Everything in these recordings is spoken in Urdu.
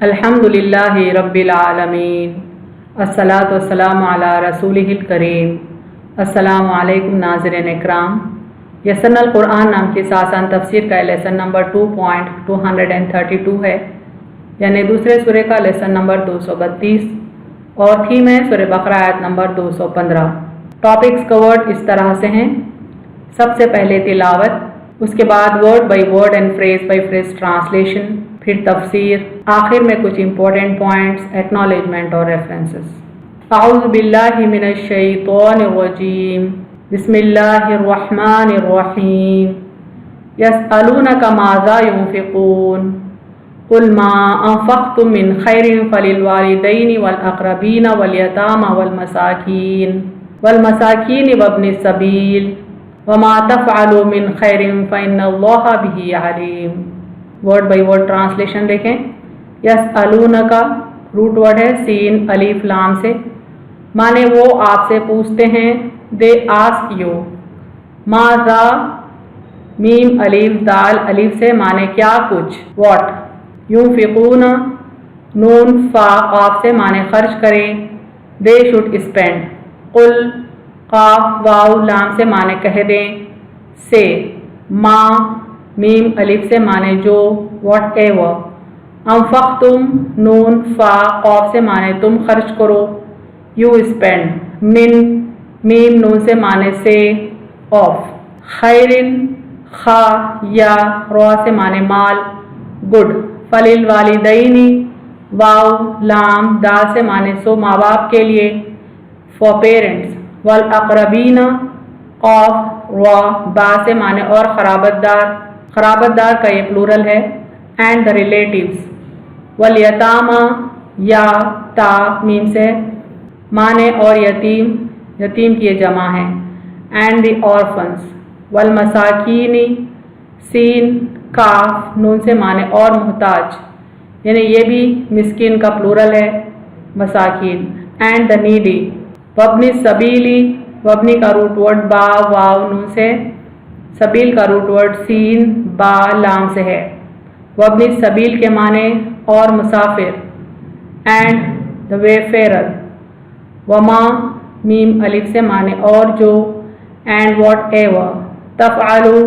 الحمدللہ رب العالمین الصلاۃ والسلام علی رسولہ الکریم۔ السلام علیکم ناظرین اکرام۔ یسرنا القرآن نام کی آسان تفسیر کا لیسن نمبر 2.232 ہے، یعنی دوسرے سورے کا لیسن نمبر 232 اور تھیم ہے سورہ بقرہ آیت نمبر 215۔ ٹاپکس کورڈ اس طرح سے ہیں: سب سے پہلے تلاوت، اس کے بعد word by word and phrase by phrase translation, پھر تفسیر، آخر میں کچھ امپورٹنٹ پوائنٹس، ایکنالجمنٹ اور ریفرنسز۔ اعوذ باللہ من الشیطان الرجیم، بسم اللہ الرحمن الرحیم۔ یسألونک ماذا ينفقون قل ما انفقتم من خیر فللوالدین والاقربین والیتامى والمساکین وابن السبیل وما تفعلوا من خیر فإن اللہ بہ علیم۔ ورڈ بائی ورڈ ٹرانسلیشن دیکھیں۔ یسألونک روٹ ورڈ ہے سین الف لام سے، مانے وہ آپ سے پوچھتے ہیں، دے آسک یو۔ ماذا میم الف دال الف سے، مانے کیا کچھ، واٹ۔ ينفقون نون فا قاف سے، مانے خرچ کریں، دے شوڈ اسپینڈ۔ قل قاف واو لام سے، مانے کہہ دیں، سے۔ ما میم الف سے، مانے جو، واٹ ایور۔ انفقتم نون فا قاف سے، مانے تم خرچ کرو، یو اسپینڈ۔ من میم نون سے، مانے سے، آف۔ خیرن خا یا را سے، مانے مال، گڈ۔ فللوالدین واو لام دال سے، مانے سو ماں باپ کے لیے، فار پیرنٹس۔ والاقربین قاف را با سے، مانے اور قرابت دار، قرابت دار کا یہ پلورل ہے، اینڈ دا ریلیٹیوز۔ والیتامى یا تا میم سے، مانے اور یتیم، یتیم کی یہ جمع ہے، اینڈ دی آرفنز۔ والمساکین سین کاف نون سے، مانے اور محتاج، یعنی یہ بھی مسکین کا پلورل ہے، مساکین، اینڈ دا نیڈی۔ وابن السبیل، وابنی کا روٹ ورڈ با واو نون سے، سبیل کا روٹ ورڈ سین با لام سے ہے۔ وابن السبیل کے معنی اور مسافر، اینڈ دا وے فیرر۔ وما میم الف سے، معنی اور جو، اینڈ واٹ ایور۔ تفعلوا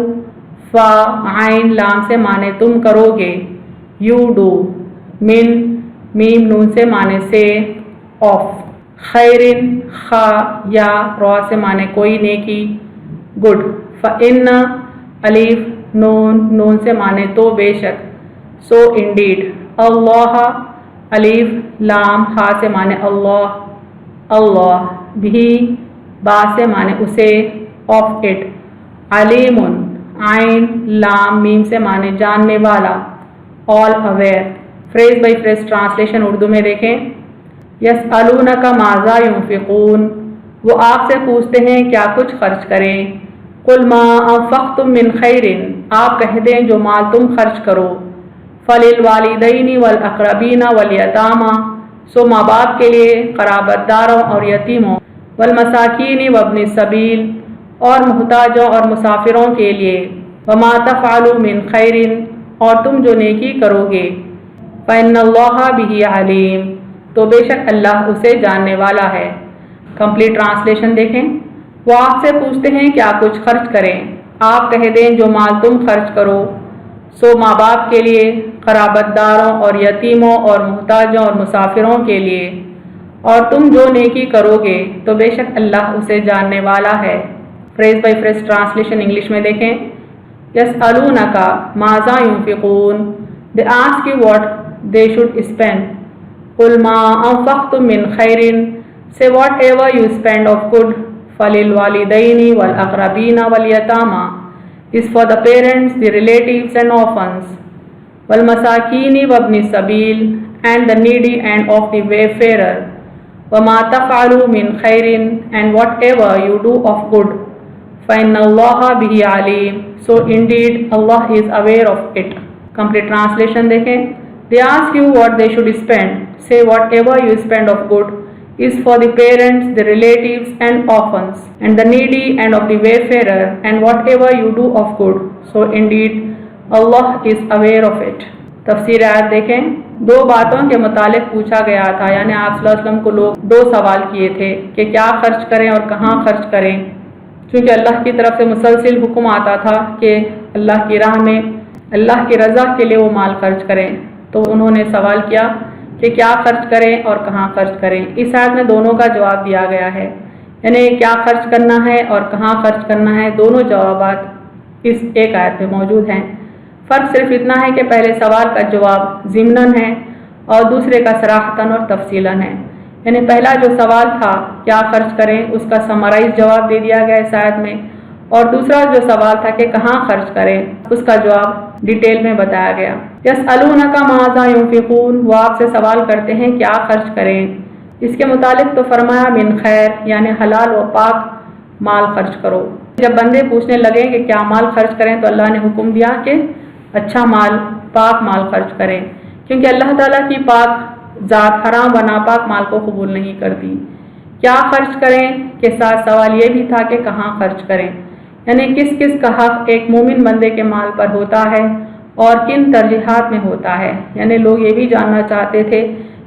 فا عین لام سے، معنی تم کرو گے، یو ڈو۔ من میم نون سے، معنی سے، آف۔ خیرن خا یا را سے، معنی کوئی نیکی، گڈ۔ فإن الف نون سے، معنی تو بے شک، سو انڈیڈ۔ اللہ الف لام ہا سے، معنی اللہ، اللہ۔ بھی با سے، معنی اسے، آف اٹ۔ علیم عین لام میم سے، معنی جاننے والا، all aware. Phrase by phrase translation Urdu میں دیکھیں۔ یسألونک ماذا ينفقون، وہ آپ سے پوچھتے ہیں کیا کچھ خرچ کریں۔ قل ما انفقتم من خیر، آپ کہہ دیں جو مال تم خرچ کرو۔ فللوالدین والاقربین والیتامى، سو ماں باپ کے لیے، قرابت داروں اور یتیموں۔ والمساکین وابن السبیل، اور محتاجوں اور مسافروں کے لیے۔ وما تفعلوا من خیر، اور تم جو نیکی کرو گے۔ فإن اللہ بہ علیم، تو بے شک اللہ اسے جاننے والا ہے۔ کمپلیٹ ٹرانسلیشن دیکھیں۔ وہ آپ سے پوچھتے ہیں کیا کچھ خرچ کریں، آپ کہہ دیں جو مال تم خرچ کرو، سو ماں باپ کے لیے، قرابت داروں اور یتیموں اور محتاجوں اور مسافروں کے لیے، اور تم جو نیکی کرو گے تو بے شک اللہ اسے جاننے والا ہے۔ Phrase by phrase translation English میں دیکھیں۔ یسألونک ماذا ينفقون، they ask you what they should spend. قل ما انفقتم من خیر، say whatever you spend of good. فللوالدین والاقربین والیتامى is for the parents, the relatives and orphans. والمساکین وابن السبیل, and the needy and of the wayfarer. وما تفعلوا من خیر, and whatever you do of good. فإن اللہ بہ علیم, so indeed Allah is aware of it. Complete translation دیکھیں۔ They ask you what they should spend. Say whatever you spend of good is for the parents, the relatives and orphans, and the needy and of the wayfarer, and whatever you do of good. So indeed Allah is aware of it. تفسیر آیت دیکھیں، 2 باتوں کے متعلق پوچھا گیا تھا، یعنی آپ صلی اللہ علیہ وسلم کو لوگ 2 سوال کیے تھے کہ کیا خرچ کریں اور کہاں خرچ کریں، چونکہ اللہ کی طرف سے مسلسل حکم آتا تھا کہ اللہ کی راہ میں اللہ کی رضا کے لیے وہ مال خرچ کریں، تو انہوں نے سوال کیا کہ کیا خرچ کریں اور کہاں خرچ کریں۔ اس آیت میں دونوں کا جواب دیا گیا ہے، یعنی کیا خرچ کرنا ہے اور کہاں خرچ کرنا ہے، دونوں جوابات اس ایک آیت میں موجود ہیں۔ فرق صرف اتنا ہے کہ پہلے سوال کا جواب ضمناً ہے اور دوسرے کا صراحتاً اور تفصیلاً ہے، یعنی پہلا جو سوال تھا کیا خرچ کریں اس کا سمرائز جواب دے دیا گیا اس آیت میں، اور دوسرا جو سوال تھا کہ کہاں خرچ کریں اس کا جواب ڈیٹیل میں بتایا گیا۔ یسألونک ماذا ينفقون، وہ آپ سے سوال کرتے ہیں کیا خرچ کریں، اس کے متعلق تو فرمایا من خیر، یعنی حلال و پاک مال خرچ کرو۔ جب بندے پوچھنے لگے کہ کیا مال خرچ کریں تو اللہ نے حکم دیا کہ اچھا مال، پاک مال خرچ کریں، کیونکہ اللہ تعالیٰ کی پاک ذات حرام و ناپاک مال کو قبول نہیں کرتی۔ کیا خرچ کریں کے ساتھ سوال یہ بھی تھا کہ کہاں خرچ کریں، یعنی کس کس کا حق ایک مومن بندے کے مال پر ہوتا ہے اور کن ترجیحات میں ہوتا ہے، یعنی لوگ یہ بھی جاننا چاہتے تھے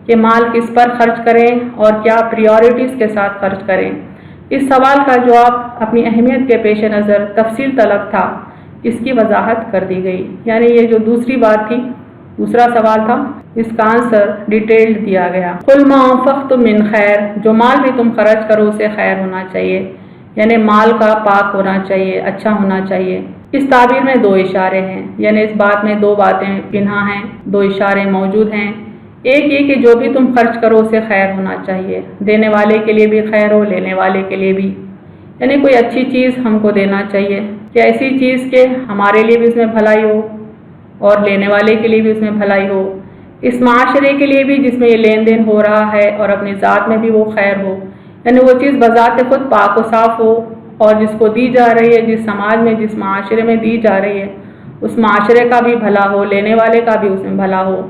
کہ مال کس پر خرچ کریں اور کیا پریورٹیز کے ساتھ خرچ کریں۔ اس سوال کا جواب اپنی اہمیت کے پیش نظر تفصیل طلب تھا، اس کی وضاحت کر دی گئی، یعنی یہ جو دوسری بات تھی، دوسرا سوال تھا، اس کا آنسر ڈیٹیلڈ دیا گیا۔ قل ما انفقتم من خیر، جو مال بھی تم خرچ کرو اسے خیر ہونا چاہیے، یعنی مال کا پاک ہونا چاہیے، اچھا ہونا چاہیے۔ اس تعبیر میں 2 اشارے ہیں، یعنی اس بات میں 2 باتیں پنہا ہیں، 2 اشارے موجود ہیں۔ ایک یہ کہ جو بھی تم خرچ کرو اسے خیر ہونا چاہیے، دینے والے کے لیے بھی خیر ہو، لینے والے کے لیے بھی، یعنی کوئی اچھی چیز ہم کو دینا چاہیے کہ ایسی چیز کہ ہمارے لیے بھی اس میں بھلائی ہو اور لینے والے کے لیے بھی اس میں بھلائی ہو، اس معاشرے کے لیے بھی جس میں یہ لین دین ہو رہا ہے اور اپنی ذات میں بھی وہ خیر ہو، یعنی وہ چیز بذات خود پاک و صاف ہو، اور جس کو دی جا رہی ہے، جس سماج میں جس معاشرے میں دی جا رہی ہے اس معاشرے کا بھی بھلا ہو، لینے والے کا بھی اس میں بھلا ہو،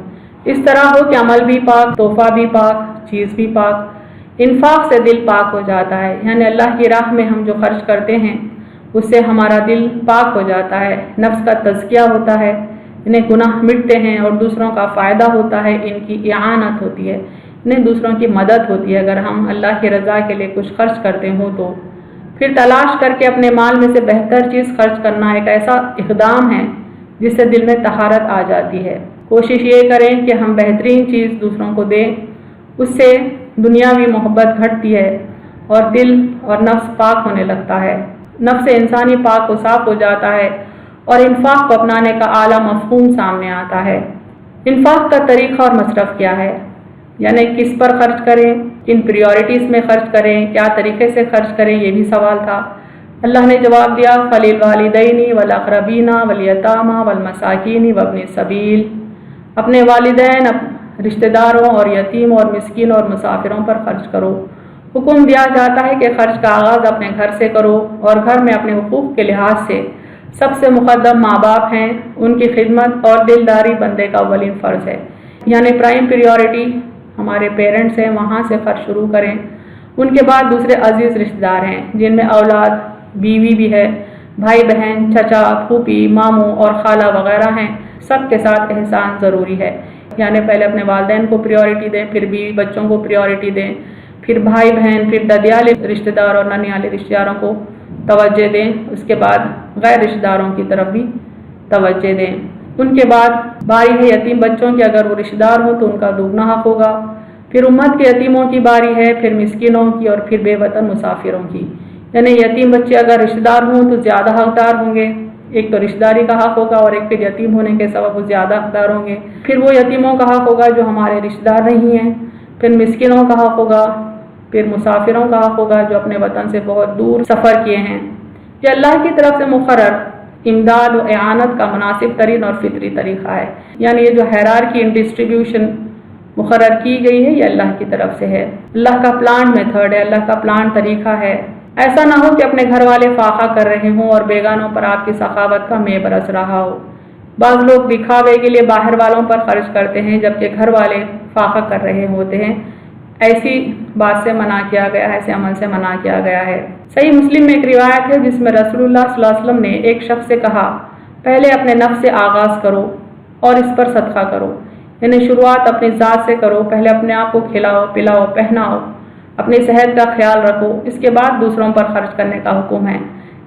اس طرح ہو کہ عمل بھی پاک، تحفہ بھی پاک، چیز بھی پاک۔ انفاق سے دل پاک ہو جاتا ہے، یعنی اللہ کی راہ میں ہم جو خرچ کرتے ہیں اس سے ہمارا دل پاک ہو جاتا ہے، نفس کا تزکیہ ہوتا ہے، انہیں گناہ مٹتے ہیں اور دوسروں کا فائدہ ہوتا ہے، ان کی اعانت ہوتی ہے، انہیں دوسروں کی مدد ہوتی ہے۔ اگر ہم اللہ کی رضا کے لیے کچھ خرچ کرتے ہوں تو پھر تلاش کر کے اپنے مال میں سے بہتر چیز خرچ کرنا ایک ایسا اقدام ہے جس سے دل میں طہارت آ جاتی ہے۔ کوشش یہ کریں کہ ہم بہترین چیز دوسروں کو دیں، اس سے دنیاوی محبت گھٹتی ہے اور دل اور نفس پاک ہونے لگتا ہے، نفس انسانی پاک و صاف ہو جاتا ہے اور انفاق کو اپنانے کا اعلیٰ مفہوم سامنے آتا ہے۔ انفاق کا طریقہ اور مصرف کیا ہے، یعنی کس پر خرچ کریں، کن پریورٹیز میں خرچ کریں، کیا طریقے سے خرچ کریں، یہ بھی سوال تھا۔ اللہ نے جواب دیا فَلِلْوَالِدَيْنِ وَالْأَقْرَبِينَ وَالْيَتَامَى وَالْمَسَاكِينِ وَابْنِ السَّبِيلِ، اپنے والدین، رشتہ داروں اور یتیم اور مسکین اور مسافروں پر خرچ کرو۔ حکم دیا جاتا ہے کہ خرچ کا آغاز اپنے گھر سے کرو، اور گھر میں اپنے حقوق کے لحاظ سے سب سے مقدم ماں باپ ہیں، ان کی خدمت اور دلداری بندے کا اولین فرض ہے، یعنی پرائم پریورٹی ہمارے پیرنٹس ہیں، وہاں سے خرچ شروع کریں۔ ان کے بعد دوسرے عزیز رشتہ دار ہیں جن میں اولاد، بیوی بھی ہے، بھائی بہن، چچا، پھوپھی، ماموں اور خالہ وغیرہ ہیں، سب کے ساتھ احسان ضروری ہے، یعنی پہلے اپنے والدین کو پریورٹی دیں، پھر بیوی بچوں کو پریورٹی دیں، پھر بھائی بہن، پھر ددیالے رشتہ دار اور ننیالے رشتہ داروں کو توجہ دیں، اس کے بعد غیر رشتہ داروں کی طرف بھی توجہ دیں۔ ان کے بعد باری ہے یتیم بچوں کی، اگر وہ رشتہ دار ہوں تو ان کا دوگنا حق ہوگا، پھر امت کے یتیموں کی باری ہے، پھر مسکینوں کی، اور پھر بے وطن مسافروں کی، یعنی یتیم بچے اگر رشتہ دار ہوں تو زیادہ حقدار ہوں گے، ایک تو رشتہ داری کا حق ہوگا اور ایک پھر یتیم ہونے کے سبب وہ زیادہ حقدار ہوں گے، پھر وہ یتیموں کا حق ہوگا جو ہمارے رشتہ دار نہیں ہیں، پھر مسکینوں کا حق ہوگا، پھر مسافروں کا حق ہوگا جو اپنے وطن سے بہت دور سفر کیے ہیں۔ یہ اللہ کی طرف سے مقرر امداد و اعانت کا مناسب ترین اور فطری طریقہ ہے، یعنی یہ جو ہیرارکی ان ڈسٹریبیوشن مقرر کی گئی ہے یہ اللہ کی طرف سے ہے، اللہ کا پلان میتھڈ ہے، اللہ کا پلان طریقہ ہے۔ ایسا نہ ہو کہ اپنے گھر والے فاقہ کر رہے ہوں اور بیگانوں پر آپ کی سخاوت کا مے برس رہا ہو۔ بعض لوگ دکھاوے کے لیے باہر والوں پر خرچ کرتے ہیں جبکہ گھر والے فاقہ کر رہے ہوتے ہیں، ایسی بات سے منع کیا گیا ہے، ایسے عمل سے منع کیا گیا ہے۔ صحیح مسلم میں ایک روایت ہے جس میں رسول اللہ صلی اللہ علیہ وسلم نے ایک شخص سے کہا پہلے اپنے نفس سے آغاز کرو، اور اس پر صدقہ کرو۔ یعنی شروعات اپنی ذات سے کرو، پہلے اپنے آپ کو کھلاؤ پلاؤ پہناؤ، اپنی صحت کا خیال رکھو، اس کے بعد دوسروں پر خرچ کرنے کا حکم ہے۔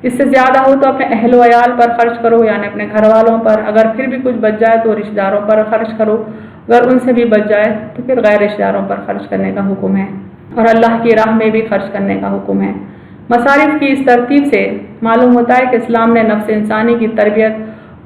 اس سے زیادہ ہو تو اپنے اہل و عیال پر خرچ کرو، یعنی اپنے گھر والوں پر، اگر پھر بھی کچھ بچ جائے تو رشتہ داروں پر خرچ کرو، اگر ان سے بھی بچ جائے تو پھر غیر رشتہ داروں پر خرچ کرنے کا حکم ہے، اور اللہ کی راہ میں بھی خرچ کرنے کا حکم ہے۔ مصارف کی اس ترتیب سے معلوم ہوتا ہے کہ اسلام نے نفس انسانی کی تربیت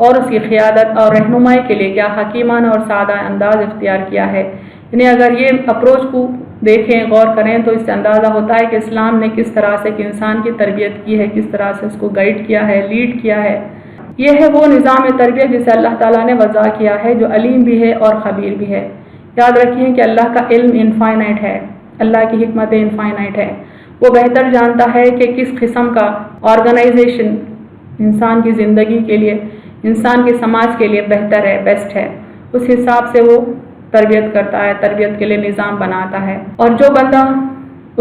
اور اس کی قیادت اور رہنمائی کے لیے کیا حکیمانہ اور سادہ انداز اختیار کیا ہے۔ یعنی اگر یہ اپروچ کو دیکھیں غور کریں تو اس سے اندازہ ہوتا ہے کہ اسلام نے کس طرح سے ایک انسان کی تربیت کی ہے، کس طرح سے اس کو گائیڈ کیا ہے، لیڈ کیا ہے۔ یہ ہے وہ نظام تربیت جسے اللہ تعالیٰ نے وضع کیا ہے، جو علیم بھی ہے اور خبیر بھی ہے۔ یاد رکھیں کہ اللہ کا علم انفائنائٹ ہے، اللہ کی حکمت انفائنائٹ ہے۔ وہ بہتر جانتا ہے کہ کس قسم کا آرگنائزیشن انسان کی زندگی کے لیے، انسان کے سماج کے لیے بہتر ہے، بیسٹ ہے۔ اس حساب سے وہ تربیت کرتا ہے، تربیت کے لیے نظام بناتا ہے، اور جو بندہ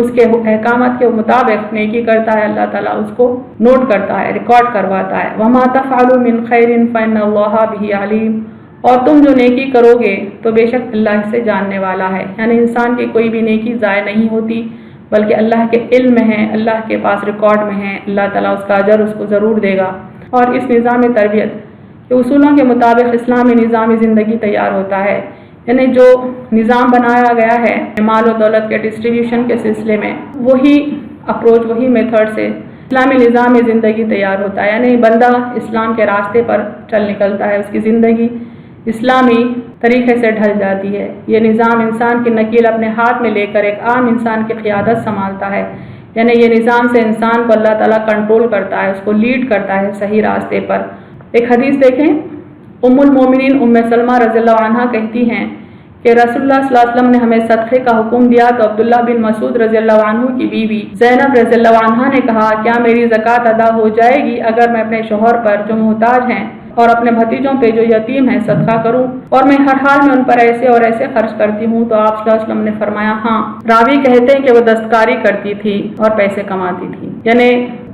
اس کے احکامات کے مطابق نیکی کرتا ہے اللہ تعالیٰ اس کو نوٹ کرتا ہے، ریکارڈ کرواتا ہے۔ وَمَا تَفْعَلُوا مِنْ خَيْرٍ فَإِنَّ اللَّهَ بِهِ عَلِيمٌ، اور تم جو نیکی کرو گے تو بے شک اللہ سے جاننے والا ہے۔ یعنی انسان کی کوئی بھی نیکی ضائع نہیں ہوتی، بلکہ اللہ کے علم میں ہے، اللہ کے پاس ریکارڈ میں ہے، اللہ تعالیٰ اس کا اجر اس کو ضرور دے گا۔ اور اس نظام تربیت کے اصولوں کے مطابق اسلامی نظام زندگی تیار ہوتا ہے۔ یعنی جو نظام بنایا گیا ہے مال و دولت کے ڈسٹریبیوشن کے سلسلے میں، وہی اپروچ، وہی میتھڈ سے اسلامی نظام زندگی تیار ہوتا ہے۔ یعنی بندہ اسلام کے راستے پر چل نکلتا ہے، اس کی زندگی اسلامی طریقے سے ڈھل جاتی ہے۔ یہ نظام انسان کی نکیل اپنے ہاتھ میں لے کر ایک عام انسان کی قیادت سنبھالتا ہے۔ یعنی یہ نظام سے انسان کو اللہ تعالیٰ کنٹرول کرتا ہے، اس کو لیڈ کرتا ہے صحیح راستے پر۔ ایک حدیث دیکھیں، ام المومنین ام سلمہ رضی اللہ عنہ کہتی ہیں کہ رسول اللہ صلی اللہ علیہ وسلم نے ہمیں صدقے کا حکم دیا تو عبداللہ بن مسعود رضی اللہ عنہ کی بیوی زینب رضی اللہ عنہ نے کہا، کیا میری زکوٰۃ ادا ہو جائے گی اگر میں اپنے شوہر پر جو محتاج ہیں اور اپنے بھتیجوں پہ جو یتیم ہیں صدقہ کروں، اور میں ہر حال میں ان پر ایسے اور ایسے خرچ کرتی ہوں؟ تو آپ صلی اللہ علیہ وسلم نے فرمایا ہاں۔ راوی کہتے ہیں کہ وہ دستکاری کرتی تھی اور پیسے کماتی تھی۔ یعنی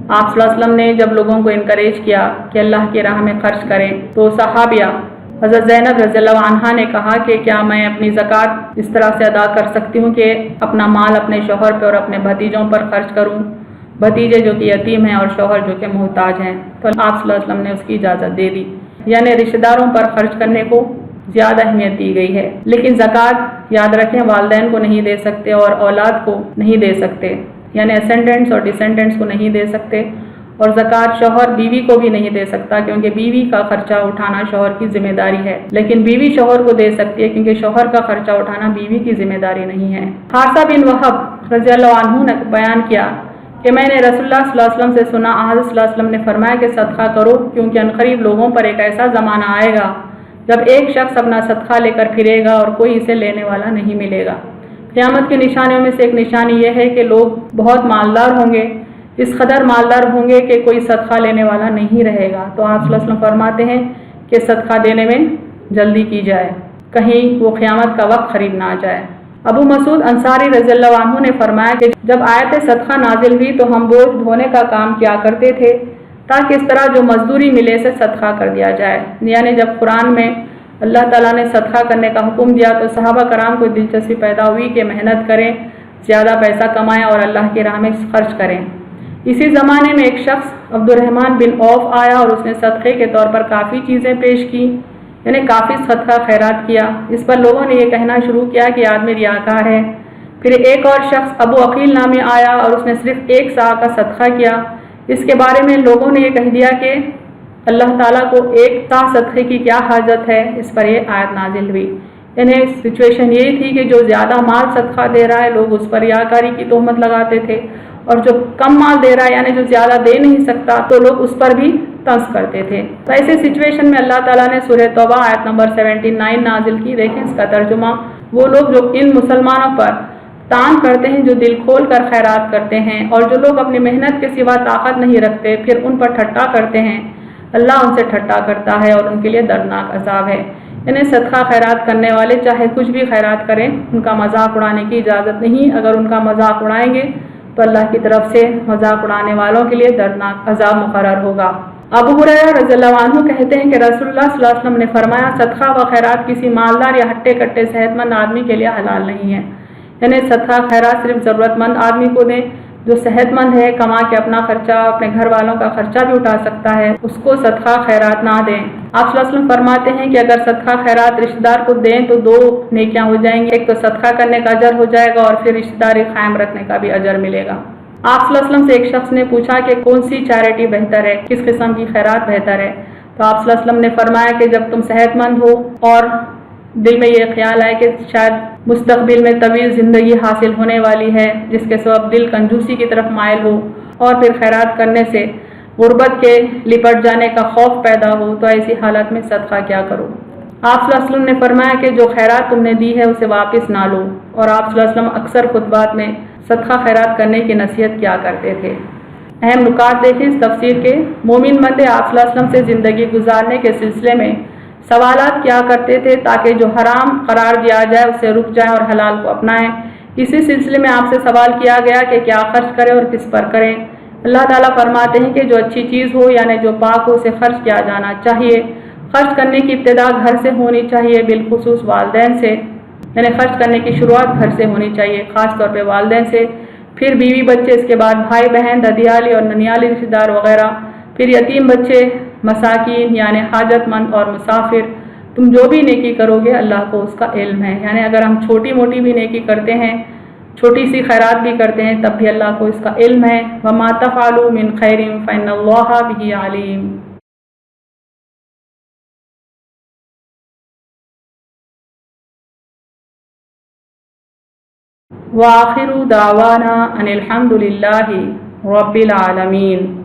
آپ صلی اللہ علیہ وسلم نے جب لوگوں کو انکریج کیا کہ اللہ کی راہ میں خرچ کریں، تو صحابیہ حضرت زینب رضی اللہ عنہا نے کہا کہ کیا میں اپنی زکوٰۃ اس طرح سے ادا کر سکتی ہوں کہ اپنا مال اپنے شوہر پہ اور اپنے بھتیجوں پر خرچ کروں، بھتیجے جو کہ یتیم ہیں اور شوہر جو کہ محتاج ہیں؟ تو آپ صلی اللہ علیہ وسلم نے اس کی اجازت دے دی۔ یعنی رشتہ داروں پر خرچ کرنے کو زیادہ اہمیت دی گئی ہے، لیکن زکوٰۃ یاد رکھیں والدین کو نہیں دے سکتے اور اولاد کو نہیں دے سکتے، یعنی اسینڈنٹس اور ڈسینڈنٹس کو نہیں دے سکتے، اور زکوٰۃ شوہر بیوی کو بھی نہیں دے سکتا کیونکہ بیوی کا خرچہ اٹھانا شوہر کی ذمہ داری ہے، لیکن بیوی شوہر کو دے سکتی ہے کیونکہ شوہر کا خرچہ اٹھانا بیوی کی ذمہ داری نہیں ہے۔ حارثہ بن وہب رضی اللہ عنہ نے بیان کیا کہ میں نے رسول اللہ صلی اللہ علیہ وسلم سے سنا، حضرت صلی اللہ علیہ وسلم نے فرمایا کہ صدقہ کرو، کیونکہ عنقریب لوگوں پر ایک ایسا زمانہ آئے گا جب ایک شخص اپنا صدقہ لے کر پھرے گا اور کوئی اسے لینے والا نہیں ملے گا۔ قیامت کی نشانیوں میں سے ایک نشانی یہ ہے کہ لوگ بہت مالدار ہوں گے، اس قدر مالدار ہوں گے کہ کوئی صدقہ لینے والا نہیں رہے گا۔ تو آپ صلی اللہ علیہ وسلم فرماتے ہیں کہ صدقہ دینے میں جلدی کی جائے، کہیں وہ قیامت کا وقت قریب نہ آ جائے۔ ابو مسعود انصاری رضی اللہ عنہ نے فرمایا کہ جب آیت صدقہ نازل ہوئی تو ہم بوجھ دھونے کا کام کیا کرتے تھے تاکہ اس طرح جو مزدوری ملے سے صدقہ کر دیا جائے۔ یعنی جب قرآن میں اللہ تعالیٰ نے صدقہ کرنے کا حکم دیا تو صحابہ کرام کو دلچسپی پیدا ہوئی کہ محنت کریں، زیادہ پیسہ کمائیں اور اللہ کی راہ میں خرچ کریں۔ اسی زمانے میں ایک شخص عبد الرحمن بن عوف آیا اور اس نے صدقے کے طور پر کافی چیزیں پیش کی، یعنی کافی صدقہ خیرات کیا۔ اس پر لوگوں نے یہ کہنا شروع کیا کہ آدمی ریاکار ہے۔ پھر ایک اور شخص ابو عقیل نامی آیا اور اس نے صرف 1 سا کا صدقہ کیا۔ اس کے بارے میں لوگوں نے یہ کہہ دیا کہ اللہ تعالیٰ کو 1 سا صدقے کی کیا حاجت ہے، اس پر یہ آیت نازل ہوئی۔ یعنی سچویشن یہی تھی کہ جو زیادہ مال صدقہ دے رہا ہے لوگ اس پر ریاکاری کی تہمت لگاتے تھے، اور جو کم مال دے رہا ہے یعنی جو زیادہ دے نہیں سکتا تو لوگ اس پر بھی طنز کرتے تھے۔ تو ایسے سچویشن میں اللہ تعالیٰ نے سورہ توبہ آیت نمبر 79 نازل کی۔ دیکھیں اس کا ترجمہ، وہ لوگ جو ان مسلمانوں پر تان کرتے ہیں جو دل کھول کر خیرات کرتے ہیں، اور جو لوگ اپنی محنت کے سوا طاقت نہیں رکھتے پھر ان پر ٹھٹا کرتے ہیں، اللہ ان سے ٹھٹا کرتا ہے اور ان کے لیے دردناک عذاب ہے۔ یعنی صدقہ خیرات کرنے والے چاہے کچھ بھی خیرات کریں، ان کا مذاق اڑانے کی اجازت نہیں۔ اگر ان کا مذاق اڑائیں گے تو اللہ کی طرف سے مذاق اڑانے والوں کے لیے دردناک عذاب مقرر ہوگا۔ ابو ہریرہ رضی اللہ عنہ کہتے ہیں کہ رسول اللہ صلی اللہ علیہ وسلم نے فرمایا صدقہ و خیرات کسی مالدار یا ہٹے کٹے صحت مند آدمی کے لیے حلال نہیں ہے، یعنی صدقہ خیرات صرف ضرورت مند آدمی کو دیں، جو صحت مند ہے، کما کے اپنا خرچہ اپنے گھر والوں کا خرچہ بھی اٹھا سکتا ہے، اس کو صدقہ خیرات نہ دیں۔ آپ صلی اللہ علیہ وسلم فرماتے ہیں کہ اگر صدقہ خیرات رشتہ دار کو دیں تو دو نیکیاں ہو جائیں گی، ایک تو صدقہ کرنے کا اجر ہو جائے گا اور پھر رشتہ داری قائم رکھنے کا بھی اجر ملے گا۔ آپ صلی اللہ علیہ وسلم سے ایک شخص نے پوچھا کہ کون سی چیریٹی بہتر ہے، کس قسم کی خیرات بہتر ہے، تو آپ صلی اللہ علیہ وسلم نے فرمایا کہ جب تم صحت مند ہو اور دل میں یہ خیال آئے کہ شاید مستقبل میں طویل زندگی حاصل ہونے والی ہے، جس کے سبب دل کنجوسی کی طرف مائل ہو اور پھر خیرات کرنے سے غربت کے لپٹ جانے کا خوف پیدا ہو، تو ایسی حالت میں صدقہ کیا کرو۔ آپ صلی اللہ علیہ وسلم نے فرمایا کہ جو خیرات تم نے دی ہے اسے واپس نہ لو، اور آپ صلی اللہ علیہ وسلم اکثر خطبات میں صدقہ خیرات کرنے کی نصیحت کیا کرتے تھے۔ اہم نکات دیکھیں اس تفسیر کے۔ مومن بندے آپ صلی اللہ علیہ وسلم سے زندگی گزارنے کے سلسلے میں سوالات کیا کرتے تھے تاکہ جو حرام قرار دیا جائے اسے رک جائیں اور حلال کو اپنائیں۔ اسی سلسلے میں آپ سے سوال کیا گیا کہ کیا خرچ کریں اور کس پر کریں۔ اللہ تعالیٰ فرماتے ہیں کہ جو اچھی چیز ہو یعنی جو پاک ہو اسے خرچ کیا جانا چاہیے۔ خرچ کرنے کی ابتدا گھر سے ہونی چاہیے، بالخصوص والدین سے، یعنی خرچ کرنے کی شروعات گھر سے ہونی چاہیے، خاص طور پہ والدین سے، پھر بیوی بچے، اس کے بعد بھائی بہن، ددیالی اور ننیالی رشتہ دار وغیرہ، پھر یتیم بچے، مساکین یعنی حاجت مند اور مسافر۔ تم جو بھی نیکی کرو گے اللہ کو اس کا علم ہے، یعنی اگر ہم چھوٹی موٹی بھی نیکی کرتے ہیں، چھوٹی سی خیرات بھی کرتے ہیں، تب بھی اللہ کو اس کا علم ہے۔ وَمَا تَفْعَلُوا مِنْ خَيْرٍ فَإِنَّ اللَّهَ بِهِ عَلِيمٌ۔ وآخر دعوانا ان الحمد للہ رب العالمین۔